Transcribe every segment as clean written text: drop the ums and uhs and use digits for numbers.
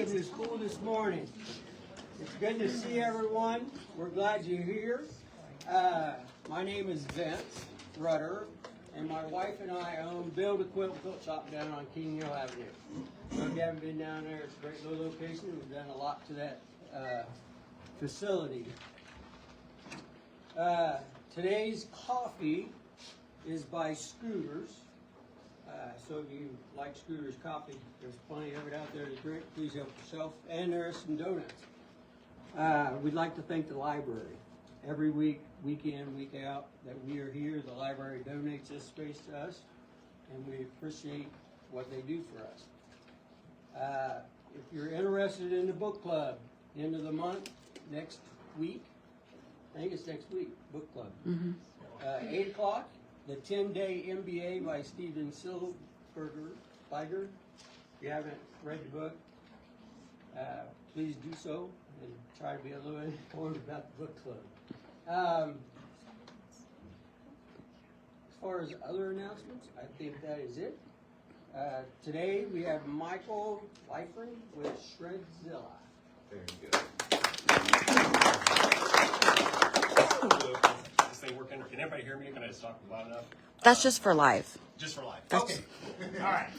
welcome to school this morning. It's good to see everyone. We're glad you're here. My name is Vince Rudder, and my wife and I own Build a Quilt Shop down on King Hill Avenue. So if you haven't been down there, it's a great little location. We've done a lot to that facility. Today's coffee is by Scooters. So if you like Scooters coffee, there's plenty of it out there to drink. Please help yourself. And there are some donuts. We'd like to thank the library. Every week, week in, week out, that we are here, the library donates this space to us, and we appreciate what they do for us. If you're interested in the book club, end of the month, next week, I think it's next week, book club. 8 o'clock, the 10-day MBA by Steven Silberger. If you haven't read the book, please do so and try to be a little informed about the book club. As far as other announcements, I think that is it. Today we have Michael Lieffring with Zilla. Very good. This thing working? Can everybody hear me? Can I just talk loud enough? That's just for live. Just for live. Okay. All right.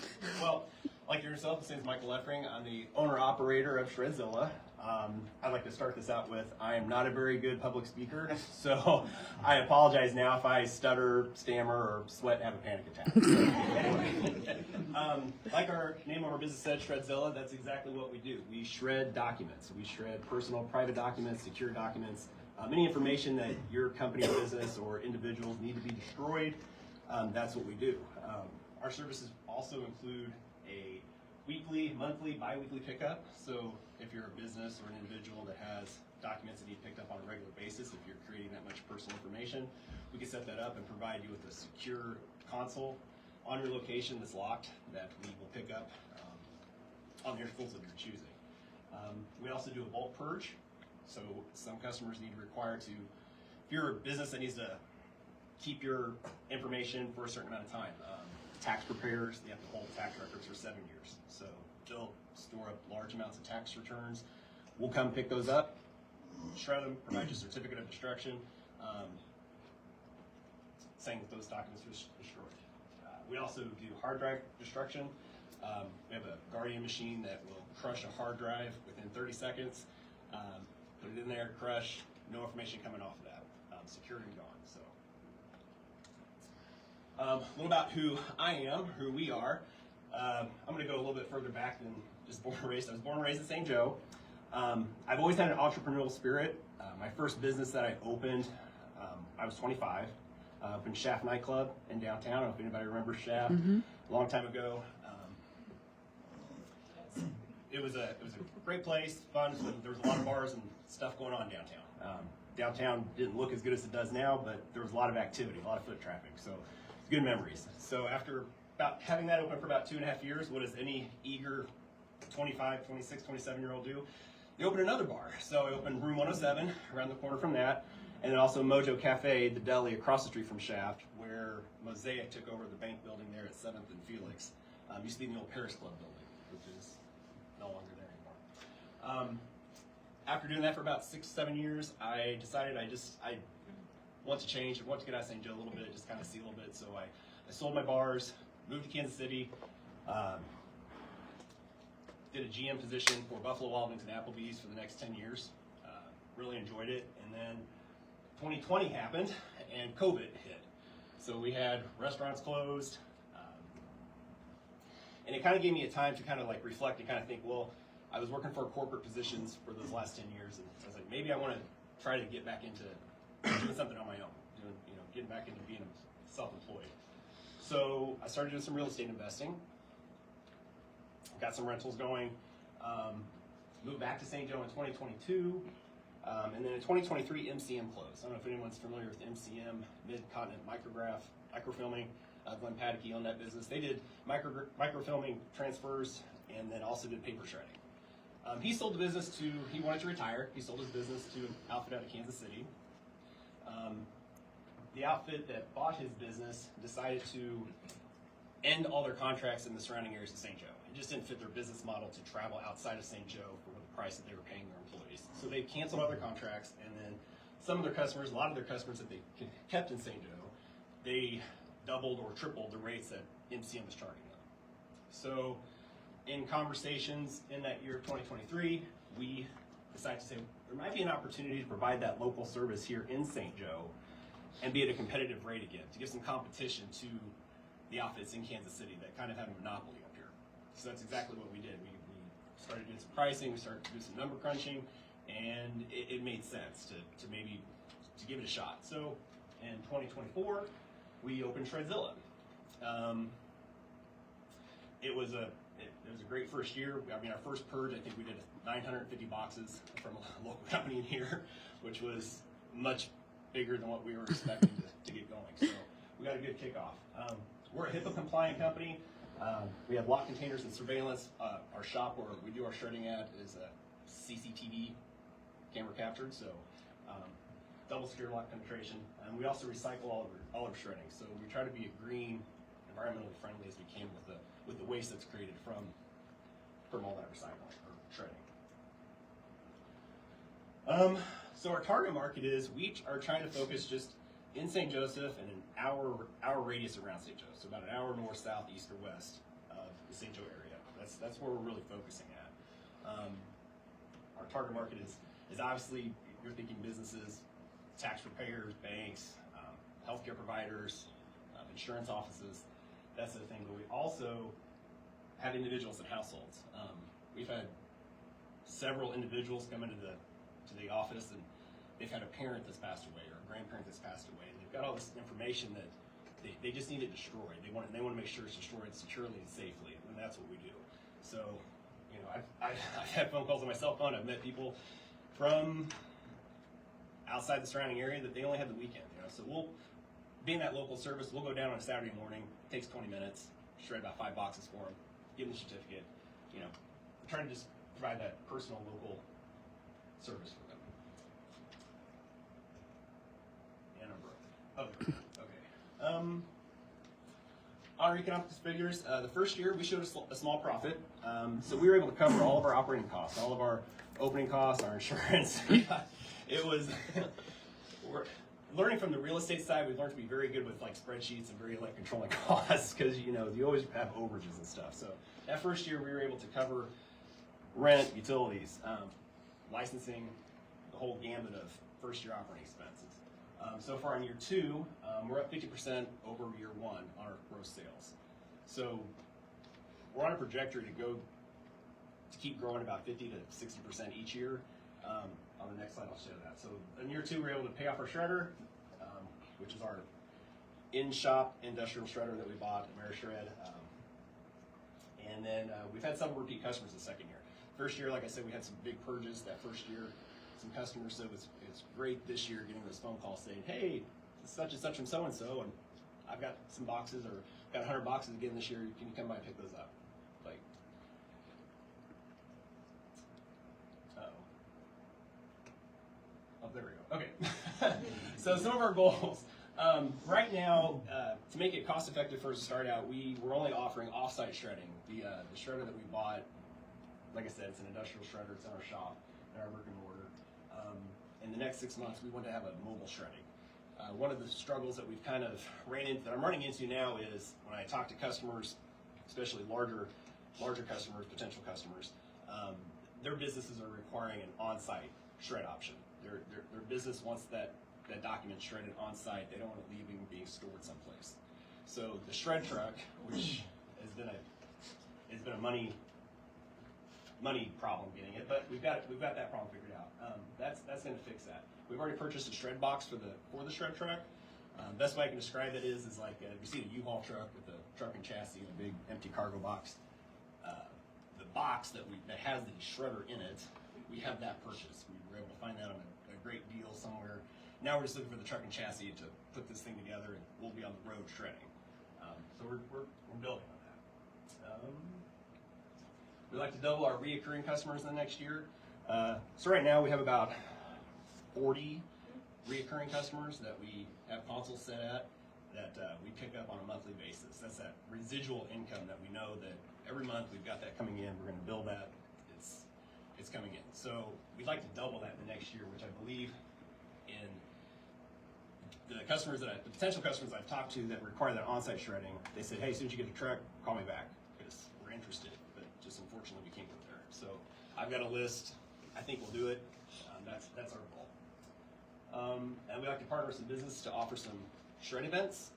Well, like yourself, this is Michael Lieffring. I'm the owner-operator of Zilla. I'd like to start this out with, I am not a very good public speaker, so I apologize now if I stutter, stammer, or sweat and have a panic attack. So, like our name of our business said, Zilla, that's exactly what we do. We shred documents. We shred personal, private documents, secure documents, any information that your company or business or individuals need to be destroyed, that's what we do. Our services also include a weekly, monthly, bi-weekly pickup. So if you're a business or an individual that has documents that need picked up on a regular basis, if you're creating that much personal information, we can set that up and provide you with a secure console on your location that's locked that we will pick up on the intervals of your choosing. We also do a bulk purge. So some customers need to require to, if you're a business that needs to keep your information for a certain amount of time, tax preparers, they have to hold tax records for 7 years. So they'll store up large amounts of tax returns. We'll come pick those up, shred them, provide you a certificate of destruction, saying that those documents were destroyed. We also do hard drive destruction. We have a Guardian machine that will crush a hard drive within 30 seconds, put it in there, crush, no information coming off of that, secured and gone. So. A little about who I am, who we are. I'm going to go a little bit further back than just born and raised. I was born and raised in St. Joe. I've always had an entrepreneurial spirit. My first business that I opened, I was 25. Opened Shaft nightclub in downtown. I don't know if anybody remembers Shaft. A long time ago. It was a great place, fun. There was a lot of bars and stuff going on downtown. Downtown didn't look as good as it does now, but there was a lot of activity, a lot of foot traffic. So good memories. So after about having that open for about 2.5 years, what does any eager 25, 26, 27-year-old do? You open another bar. So I opened Room 107 around the corner from that, and then also Mojo Cafe, the deli across the street from Shaft, where Mosaic took over the bank building there at 7th and Felix. Used to be in the old Paris Club building, which is no longer there anymore. After doing that for about 6-7 years, I decided I want to change. I want to get out of St. Joe a little bit, just kind of see a little bit. So I sold my bars, moved to Kansas City, did a GM position for Buffalo Wild Wings and Applebee's for the next 10 years. Really enjoyed it. And then 2020 happened and COVID hit. So we had restaurants closed. And it kind of gave me a time to kind of like reflect and kind of think, well, I was working for corporate positions for those last 10 years. And I was like, maybe I want to try to get back into doing something on my own, getting back into being self-employed. So I started doing some real estate investing, got some rentals going, moved back to St. Joe in 2022, and then in 2023, MCM closed. I don't know if anyone's familiar with MCM, Mid-Continent Microfilming. Glenn Paddock owned that business. They did microfilming transfers and then also did paper shredding. He sold the business he wanted to retire. He sold his business to an outfit out of Kansas City. The outfit that bought his business decided to end all their contracts in the surrounding areas of St. Joe. it just didn't fit their business model to travel outside of St. Joe for the price that they were paying their employees. So they canceled other contracts, and then some of their customers, a lot of their customers that they kept in St. Joe, they doubled or tripled the rates that MCM was charging them. So in conversations in that year of 2023, we decided to say there might be an opportunity to provide that local service here in St. Joe and be at a competitive rate again, to give some competition to the outfits in Kansas City that kind of have a monopoly up here. So that's exactly what we did. We started doing some pricing, we started to do some number crunching, and it made sense to maybe to give it a shot. So in 2024, we opened Zilla. It was a great first year. I mean, our first purge, I think we did 950 boxes from a local company in here, which was much bigger than what we were expecting to get going. So we got a good kickoff. We're a HIPAA compliant company. We have lock containers and surveillance. Our shop where we do our shredding at is a CCTV camera captured, so double secure lock penetration. And we also recycle all of shredding. So we try to be a green, environmentally friendly as we can with the waste that's created from all that recycling or shredding. So our target market is we are trying to focus just in St. Joseph and an hour radius around St. Joseph, so about an hour north, south, east, or west of the St. Joe area. That's where we're really focusing at. Our target market is obviously, you're thinking businesses, tax preparers, banks, healthcare providers, insurance offices, that sort of thing. But we also have individuals and households. We've had several individuals come into the office, and they've had a parent that's passed away or a grandparent that's passed away. And they've got all this information that they just need it destroyed. They want to make sure it's destroyed securely and safely, and that's what we do. So, you know, I've had phone calls on my cell phone. I've met people from outside the surrounding area that they only have the weekend. You know, so being that local service, we'll go down on a Saturday morning. It takes 20 minutes. Shred about 5 boxes for them. Give them the certificate. You know, we're trying to just provide that personal local service for them. And I'm broke. Okay. Our economic figures, the first year we showed a small profit. So we were able to cover all of our operating costs, all of our opening costs, our insurance. It was, we're learning from the real estate side, we've learned to be very good with like spreadsheets and very like controlling costs, because you know, you always have overages and stuff. So that first year we were able to cover rent, utilities, licensing, the whole gamut of first year operating expenses. So far in year 2, we're up 50% over year 1 on our gross sales. So we're on a trajectory to keep growing about 50 to 60% each year. On the next slide, I'll show that. So in year 2, we were able to pay off our shredder, which is our in-shop industrial shredder that we bought, AmeriShred. And then we've had some repeat customers the second year. First year, like I said, we had some big purges that first year. Some customers, so it's great this year getting those phone calls saying, hey, such and such from so-and-so, and I've got some boxes, or got 100 boxes again this year, can you come by and pick those up? Like, oh, there we go. Okay. So some of our goals. Right now, to make it cost effective for us to start out, we're only offering off-site shredding. The shredder that we bought, like I said, it's an industrial shredder. It's in our shop, in our brick and mortar. In the next 6 months, we want to have a mobile shredding. One of the struggles that we've kind of that I'm running into now is when I talk to customers, especially larger customers, potential customers, their businesses are requiring an on-site shred option. Their business wants that document shredded on-site. They don't want it being stored someplace. So the shred truck, which has been a money problem getting it, but we've got that problem figured out. That's going to fix that. We've already purchased a shred box for the shred truck. Best way I can describe it is like if you see a U-Haul truck with a truck and chassis and a big empty cargo box. The box that has the shredder in it, we have that purchased. We were able to find that on a great deal somewhere. Now we're just looking for the truck and chassis to put this thing together, and we'll be on the road shredding. So we're building on that. We'd like to double our reoccurring customers in the next year. So right now we have about 40 reoccurring customers that we have consoles set at that we pick up on a monthly basis. That's that residual income that we know that every month we've got that coming in. We're going to build that. It's coming in. So we'd like to double that the next year, which I believe in the potential customers I've talked to that require that on-site shredding, they said, hey, as soon as you get a truck, call me back because we're interested. But just unfortunately, we can't go there. So I've got a list. I think we'll do it. That's our goal. And we like to partner with some business to offer some shred events.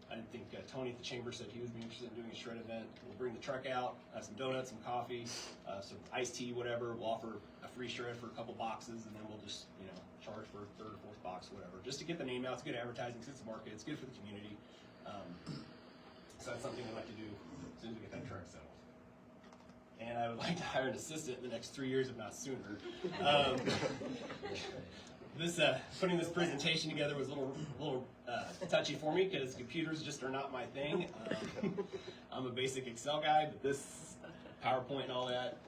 I think Tony at the chamber said he would be interested in doing a shred event. We'll bring the truck out, some donuts, some coffee, some iced tea, whatever. We'll offer a free shred for a couple boxes, and then we'll just charge for a third or fourth box, whatever, just to get the name out. It's good advertising, it's the market, it's good for the community. So that's something I'd like to do as soon as we get that truck settled. And I would like to hire an assistant in the next 3 years, if not sooner. Putting this presentation together was a little touchy for me because computers just are not my thing. I'm a basic Excel guy, but this PowerPoint and all that,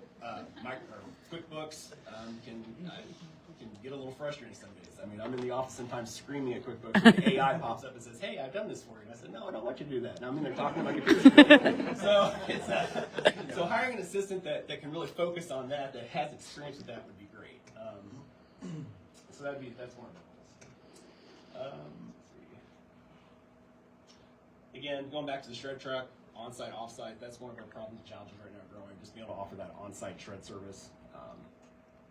QuickBooks can get a little frustrating some days. I mean, I'm in the office sometimes screaming at QuickBooks, and the AI pops up and says, "Hey, I've done this for you." And I said, "No, I don't want you to do that." And I'm in there talking to my computer. So hiring an assistant that can really focus on that has experience with that would be great. So that's one of the goals. Again, going back to the shred truck, on-site, off-site, that's one of our problems and challenges right now growing, just being able to offer that on-site shred service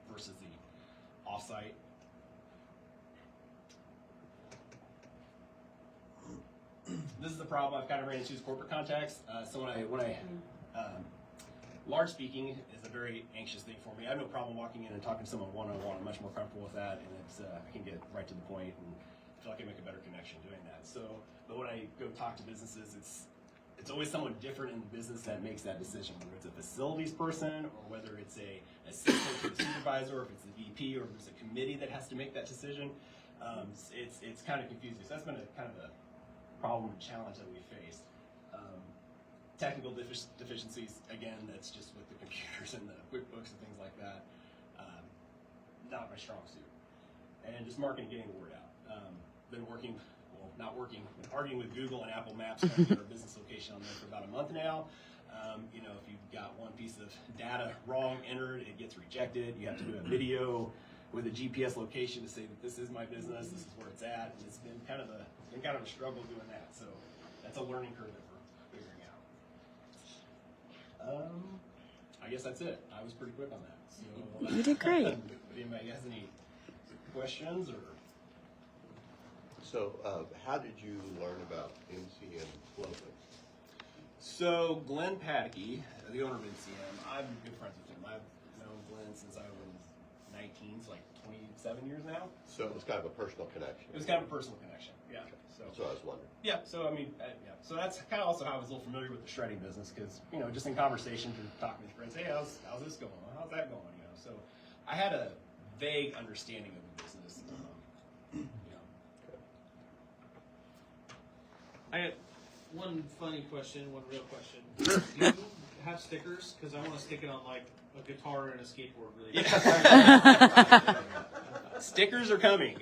versus the off-site. This is the problem I've kind of ran into is corporate contacts. So when I large speaking is a very anxious thing for me. I have no problem walking in and talking to someone one-on-one. I'm much more comfortable with that, and I can get right to the point and feel like I make a better connection doing that. But when I go talk to businesses, it's always someone different in the business that makes that decision, whether it's a facilities person or whether it's a assistant to the supervisor, or if it's the VP, or if it's a committee that has to make that decision. It's kind of confusing. So that's been a kind of a problem and challenge that we faced. Technical deficiencies, again, that's just with the computers and the QuickBooks and things like that. Not my strong suit. And just marketing, getting the word out. Been arguing with Google and Apple Maps trying to get our business location on there for about a month now. If you've got one piece of data wrong entered, it gets rejected. You have to do a video with a GPS location to say that this is my business, this is where it's at. And it's been kind of a struggle doing that. So that's a learning curve that we're figuring out. I guess that's it. I was pretty quick on that. So, you did great. Anybody has any questions or? So, how did you learn about MCM clothing? So, Glenn Paddocky, the owner of MCM, I'm good friends with him. I've known Glenn since I was 19, so like 27 years now. So it was kind of a personal connection. It was kind of a personal connection, yeah. Okay. So That's what I was wondering. yeah, so I mean, yeah. So that's kind of also how I was a little familiar with the shredding business because, just in conversations and talking with friends, hey, how's this going? How's that going? So I had a vague understanding of the business. I got one funny question, one real question. Do you have stickers? Because I want to stick it on like a guitar and a skateboard. Really. Stickers are coming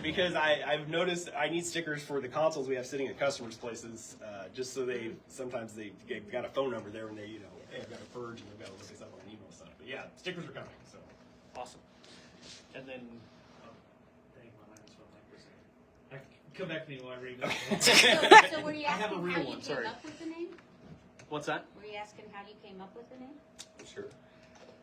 because I've noticed I need stickers for the consoles we have sitting at customers' places, just so sometimes they've got a phone number there and hey, I've got a purge and they've got to look us up on an email stuff. But yeah, stickers are coming. So Awesome. And then, dang, my mind just went like this. Come back to me while I read that. So were you I have a asking real how you one, came sorry. up with the name? What's that? Were you asking how you came up with the name? sure.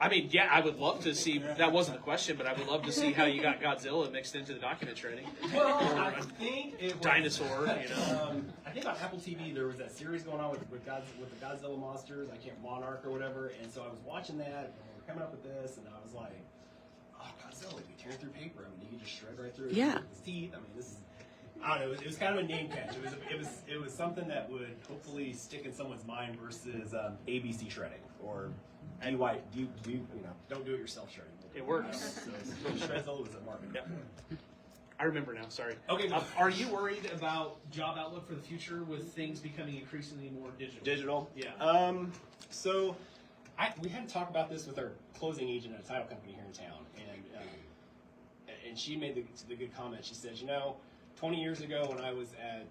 I mean, yeah, I would love to see. That wasn't a question, but I would love to see how you got Godzilla mixed into the document shredding. Well, I think it was Dinosaur, I think on Apple TV there was that series going on with the Godzilla monsters. I can't Monarch or whatever. And so I was watching that, and we were coming up with this, and I was like, "Oh, Godzilla! You'd be tearing through paper. I mean, you could just shred right through it Yeah. with his teeth. I mean, this is." I don't know. It was kind of a name catch. It was something that would hopefully stick in someone's mind versus ABC shredding or don't do it yourself shredding. It works. So Shredzilla was a market. Yep. I remember now. Sorry. Okay. Are you worried about job outlook for the future with things becoming increasingly more digital? Digital. Yeah. So we had to talk about this with our closing agent at a title company here in town, and she made the good comment. She said, 20 years ago when I was at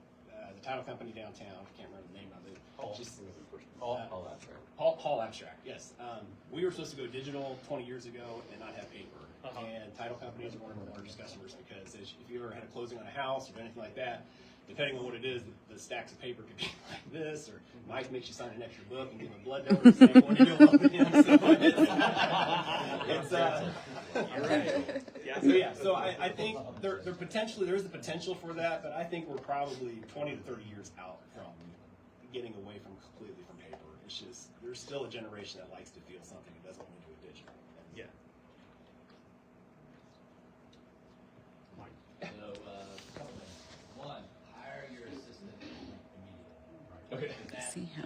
the title company downtown. I can't remember the name of it. All abstract. Paul Abstract, yes. We were supposed to go digital 20 years ago and not have paper. And title companies are one of our largest customers because if you ever had a closing on a house or anything like that, depending on what it is, the stacks of paper could be like this, or Mike makes you sign an extra book and give him a blood donor saying when you do love him. So you're right. Yeah. So I think there is the potential for that, but I think we're probably 20 to 30 years out from getting away from completely from paper. It's just there's still a generation that likes to feel something and doesn't want to do it digital. Yeah. So, a couple things. One, hire your assistant immediately. Okay. See him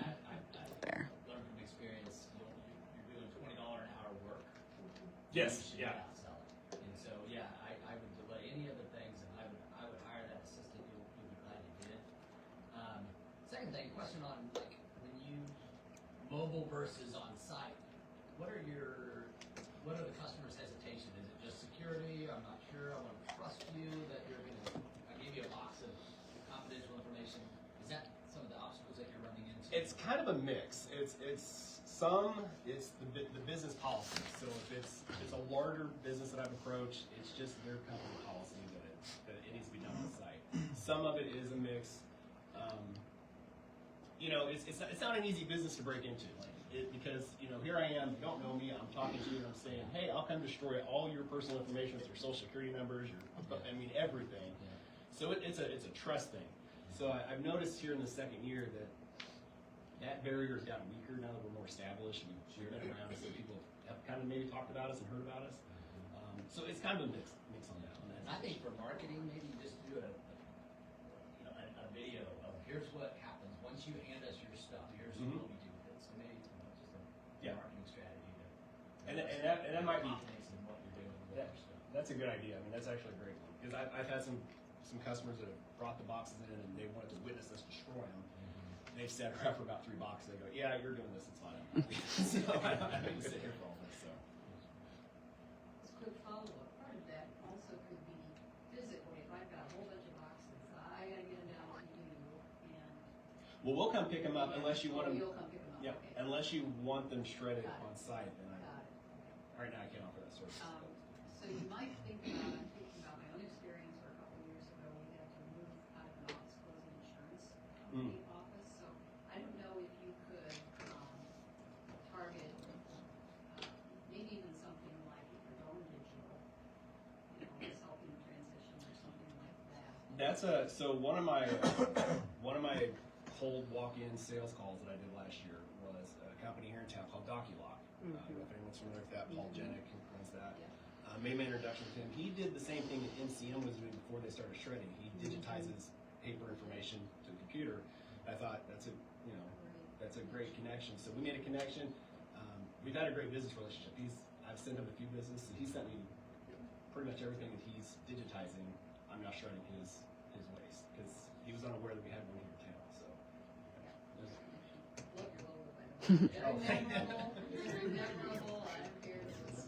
there. Learned from experience, you're doing $20 an hour work. Yes. You should Yeah. outsell it. And so, yeah, I would delay any other things, and I would hire that assistant. You'll be glad you did. Second thing, question on like when you mobile versus on site. What are the customer's hesitation? Is it just security? I'm not sure. I want to trust you that you're going to. I give you a box of confidential information. Is that some of the obstacles that you're running into? It's kind of a mix. It's the business policy. So if it's a larger business that I've approached, it's just their company policy that it needs to be done on site. Some of it is a mix. It's not an easy business to break into, because here I am. You don't know me. I'm talking to you, and I'm saying, hey, I'll come destroy all your personal information with your social security numbers, everything. Yeah. So it's a trust thing. So I've noticed here in the second year that barrier has gotten weaker now that we're more established. We've been around, so people have kind of maybe talked about us and heard about us. So it's kind of a mix on that. And I think for marketing, maybe just do a video of here's what happens once you hand us your stuff. Here's what we do with it. So maybe just a marketing strategy And that might be. confidence in what you're doing with your stuff. That's a good idea. I mean, that's actually a great one because I've had some customers that have brought the boxes in and they wanted to witness us destroy them. They've sat around for about 3 boxes. They go, "Yeah, you're doing this. It's fine." So I don't sit here for all this. So. Just a quick follow-up, part of that also could be physically, if I've got a whole bunch of boxes, I gotta get them down to you, and. Well, we'll come pick them up unless you want them. You'll come pick them up, Yeah, okay. unless you want them shredded Got it. on site. Then Got it, okay. right now I can't offer that service. So you might think about, I'm thinking about my own experience where a couple of years ago, we had to move out of an office, close an insurance company office, so I don't know if you could, target, maybe even something like if you're going digital, it's helping transition or something like that. That's so one of my cold walk-in sales calls that I did last year was a company here in town called DocuLock. I don't know if anyone's familiar with that. Paul Jenick runs that. Made my introduction to him. He did the same thing that NCM was doing before they started shredding. He digitizes paper information to the computer. I thought that's a great connection. So we made a connection. We've had a great business relationship. I've sent him a few businesses. He sent me pretty much everything that he's digitizing. I'm now shredding his waste because he was unaware that we had one here in town. So. Look your logo, by the way. Very memorable, very memorable, I don't care if it's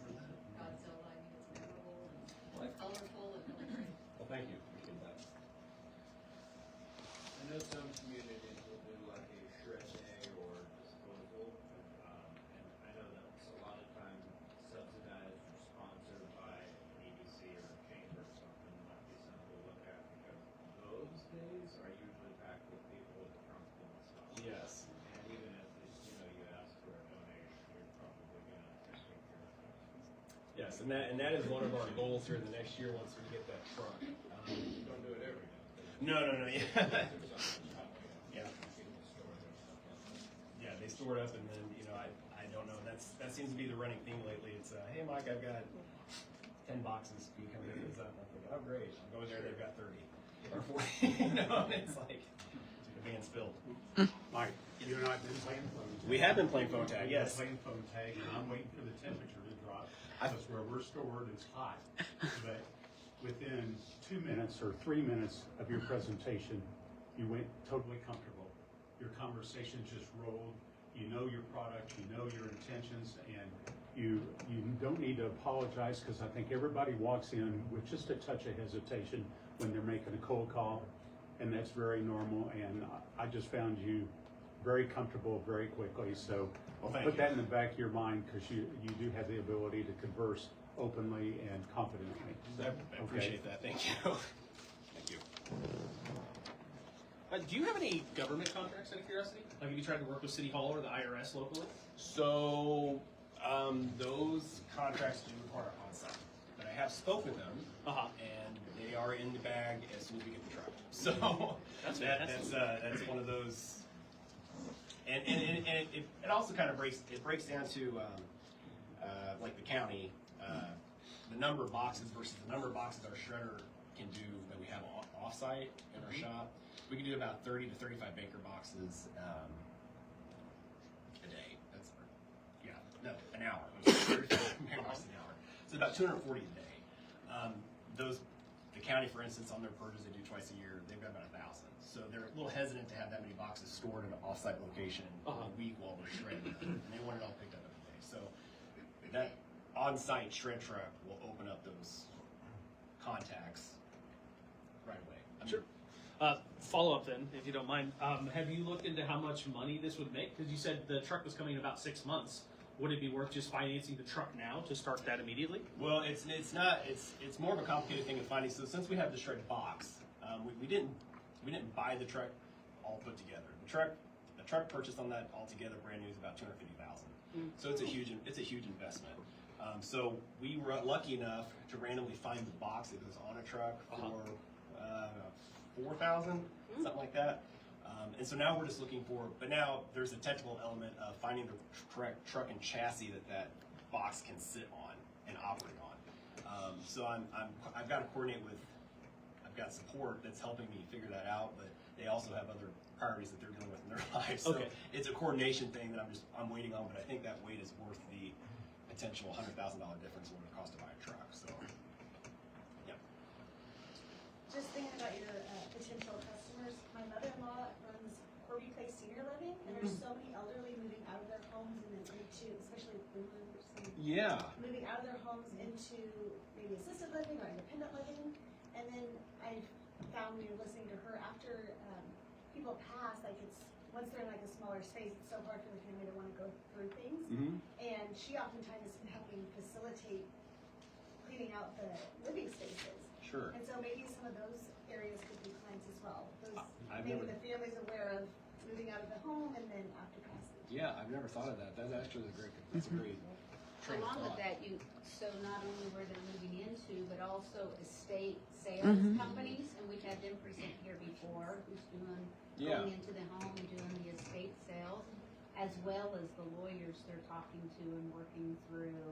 Godzilla, I mean, it's memorable and colorful and really great. Well, thank you. Appreciate that. I know some communities will do like a shred day or disposal, and I know that's a lot of times subsidized or sponsored by an EDC or a chamber or something. Might be something to look at because those days are usually packed with people with comfortable stuff. Yes. And even if you ask for a donation, you're probably gonna take care of it. Yes, and that is one of our goals here in the next year once we get that truck. You don't do it every day. No, yeah. There's something happening. Yeah. People store their stuff outside. Yeah, they store it up, and then I don't know. That seems to be the running theme lately. It's hey Mike, I've got 10 boxes. Can you come pick those up? I'm thinking, oh great. I'm going there. They've got 30 or 40. And it's like the van's filled. Mike, you and I have been playing phone tag. We have been playing phone tag. We've been Yes. playing phone tag, and I'm waiting for the temperature to drop. Because where we're stored, it's hot. But within 2 minutes or 3 minutes of your presentation, you went totally comfortable. Your conversation just rolled. You know your product, you know your intentions, and you don't need to apologize because I think everybody walks in with just a touch of hesitation when they're making a cold call. and that's very normal, and I just found you very comfortable very quickly, so Well, thank put you. that in the back of your mind, because you do have the ability to converse openly and confidently. I appreciate that. Thank you. Thank you. Do you have any government contracts out of curiosity? Like, have you tried to work with City Hall or the IRS locally? So those contracts do require on-site, but I have spoke with them, and they are in the bag as soon as we get the truck. So that's one of those, and it also kind of breaks down to like the county, the number of boxes versus the number of boxes our shredder can do that we have off-site in our shop. We can do about 30 to 35 Baker boxes a day. That's an hour. 35 Baker boxes an hour. So about 240 a day. The county, for instance, on their purges they do twice a year, they've got about 1,000. So they're a little hesitant to have that many boxes stored in an off-site location a week while we're shredding, and they want it all picked up every day. So that on-site shred truck will open up those contacts right away. Sure. Follow up then, if you don't mind. Have you looked into how much money this would make? Because you said the truck was coming in about 6 months. Would it be worth just financing the truck now to start that immediately? Well, it's not. It's more of a complicated thing of finding. So since we have the shred box, we didn't buy the truck all put together. The truck purchased on that altogether brand new is about $250,000. So it's a huge investment. So we were lucky enough to randomly find the box that goes on a truck for $4,000, something like that. And so now we're just looking for, but now there's a technical element of finding the correct truck and chassis that box can sit on and operate on. So I've got to coordinate with, I've got support that's helping me figure that out, but they also have other priorities that they're dealing with in their lives. So it's a coordination thing that I'm waiting on, but I think that wait is worth the potential $100,000 difference in what it costs to buy a truck. So, yeah. Just thinking about your potential customers, my mother-in-law runs Corby Place Senior Living, and there's so many elderly moving out of their homes and then into, especially boomers, Yeah. moving out of their homes into maybe assisted living or independent living. And then I found when you're listening to her, after people pass, like once they're in like a smaller space, it's so hard for the family to want to go through things. And she oftentimes has been helping facilitate cleaning out the living spaces. Sure. And so maybe some of those areas could be clients as well. Those, I've maybe never- the family's aware of moving out of the home and then after passing. Yeah, I've never thought of that. That's actually that's a great train of Along with thought. that, so not only where they're moving into, but also estate sales companies, and we've had them present here before, who's going into the home and doing the estate sales, as well as the lawyers they're talking to and working through.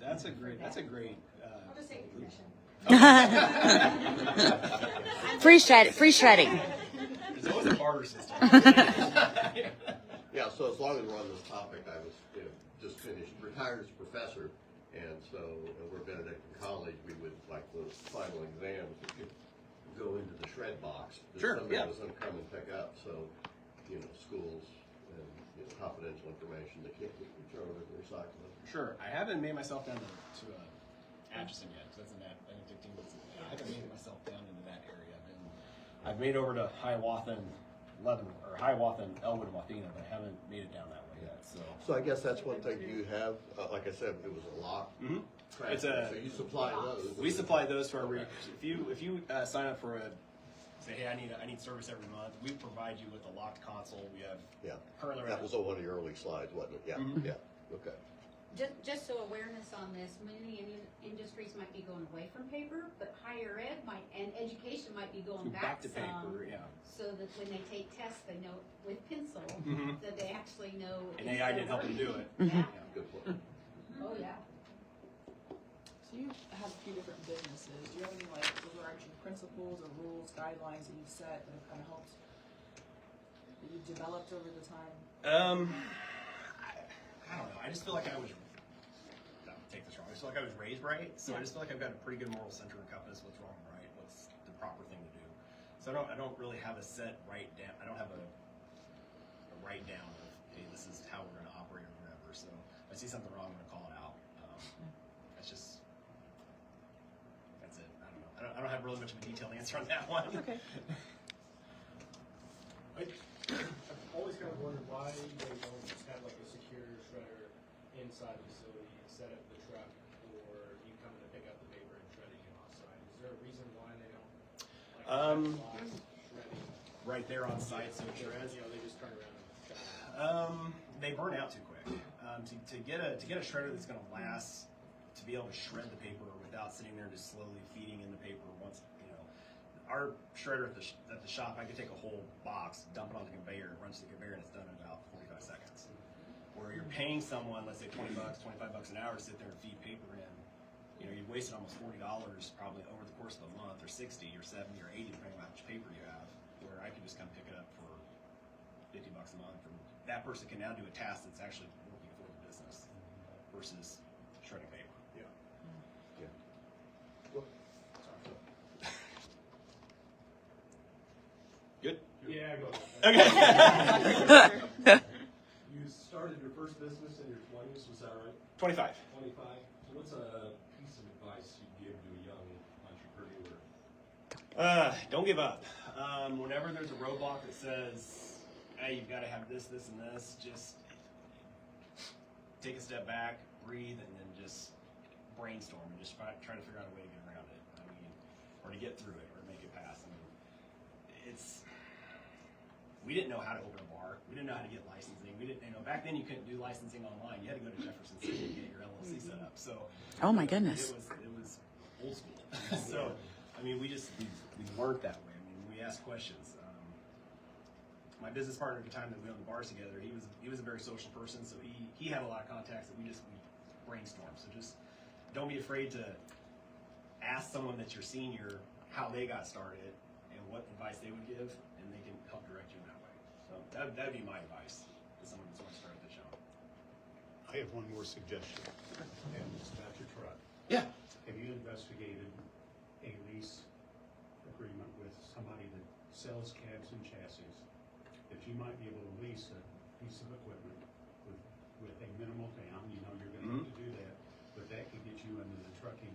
That's a great. I'll just take commission. Free shredding. There's always a barter system. Yeah, so as long as we're on this topic, I was just finished, retired as a professor, and so over at Benedictine College, we would, like the final exams, we could go into the shred box that somebody was going to come and pick up. So, schools and confidential information that can't be returned or recycled. Sure. I haven't made myself down to Atchison yet, because that's in that Benedictine. I haven't made myself down into that area. I've made over to Hiawatha and Elwood and Wathena, but I haven't made it down that way yet. So I guess that's one thing you have. Like I said, it was a lock. It's so you supply those. We supply those to our. If you sign up for say, hey, I need service every month, we provide you with a locked console. We have currently. That was on one of your early slides, wasn't it? Yeah. Yeah. Okay. Just so awareness on this, many industries might be going away from paper, but higher ed and education might be going back to some, paper, so that when they take tests, they know with pencil that they actually know. And AI didn't help them do it. Yeah. Good point. Oh yeah. So you have a few different businesses. Do you have any overarching principles or rules, guidelines that you've set that have kind of helped, that you've developed over the time? I don't know. I just feel like I was. Don't take this wrong. I just feel like I was raised right, so I just feel like I've got a pretty good moral center and compass. What's wrong and right? What's the proper thing to do? So I don't really have a set write down. I don't have a write down of, hey, this is how we're going to operate or whatever. So if I see something wrong, I'm going to call it out. That's it. I don't know. I don't have really much much of a detailed answer on that one. Okay. I've always kind of wondered why they don't just have like a secure shredder inside the facility instead of the truck, or you come in to pick up the paper and shred it offsite. Is there a reason why they don't like shredding Right there on site, so it shreds. You know, they just turn around and They burn out too quick. To get a shredder that's going to last, to be able to shred the paper without sitting there just slowly feeding in the paper once, you know, our shredder at the shop, I could take a whole box, dump it on the conveyor, it runs to the conveyor, and it's done in about 45 seconds. Where you're paying someone, let's say $20, $25 an hour to sit there and feed paper in, you know, you've wasted almost $40 probably over the course of a month, or 60, or 70, or 80, depending on how much paper you have. Where I can just come pick it up for $50 a month, and that person can now do a task that's actually working for the business versus shredding paper. Yeah. Good. Yeah, go ahead. Okay. You started your first business in your 20s, was that right? 25. 25. So what's a piece of advice you'd give to a young entrepreneur? Don't give up. Whenever there's a roadblock that says, hey, you've got to have this, this, and this, just take a step back, breathe, and then just brainstorm and just try to figure out a way to get around it. I mean, or to get through it or make it pass. I mean, we didn't know how to open a bar. We didn't know how to get licensing. We didn't, back then you couldn't do licensing online. You had to go to Jefferson City to get your LLC set up. So, Oh my goodness. It was old school. So, I mean, we learned that way. I mean, we asked questions. My business partner at the time that we owned the bars together, he was a very social person, so he had a lot of contacts that we brainstormed. So just don't be afraid to ask someone that's your senior how they got started and what advice they would give, and they can help direct you in that way. So that'd be my advice to someone that's going to start the shop. I have one more suggestion, and it's about your truck. Yeah. Have you investigated a lease agreement with somebody that sells cabs and chassis? That you might be able to lease a piece of equipment with a minimal down, you know you're gonna have to do that, but that could get you into the trucking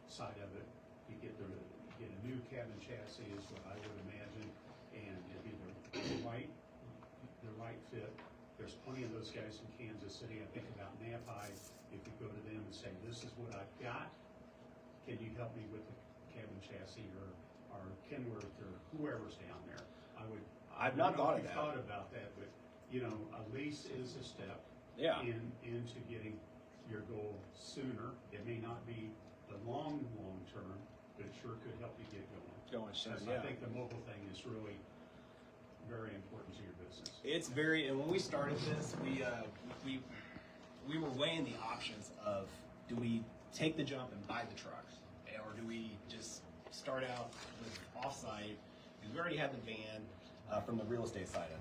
side of it. You get a new cab and chassis is what I would imagine, and it'd be the right fit. There's plenty of those guys in Kansas City. I think about NAPI, if you go to them and say, this is what I've got, can you help me with the cab and chassis, or Kenworth, or whoever's down there? I've not thought of that. Thought about that, but you know, a lease is a step into getting your goal sooner. It may not be the long term, but it sure could help you get going. So I think the mobile thing is really very important to your business. It's very, and when we started this, we were weighing the options of, do we take the jump and buy the truck, or do we just start out with offsite, because we already had the van from the real estate side of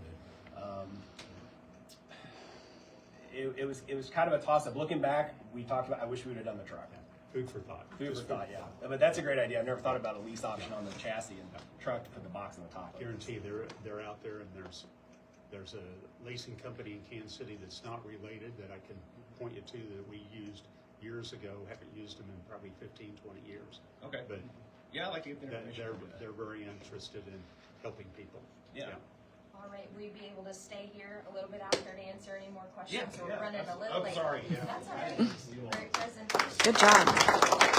it. It was kind of a toss-up. Looking back, we talked about, I wish we would have done the truck. Food for thought. Food for thought, yeah. But that's a great idea. I've never thought about a lease option on the chassis and the truck to put the box on the top of. Guarantee they're out there, and there's a leasing company in Kansas City that's not related that I can point you to that we used years ago. Haven't used them in probably 15, 20 years. Okay. But yeah, I'd like to get the information. They're very interested in helping people. Yeah. All right, we'd be able to stay here a little bit after to answer any more questions. Yeah, We're running a little late. sorry. Yeah. That's all right. Great presentation. Good job.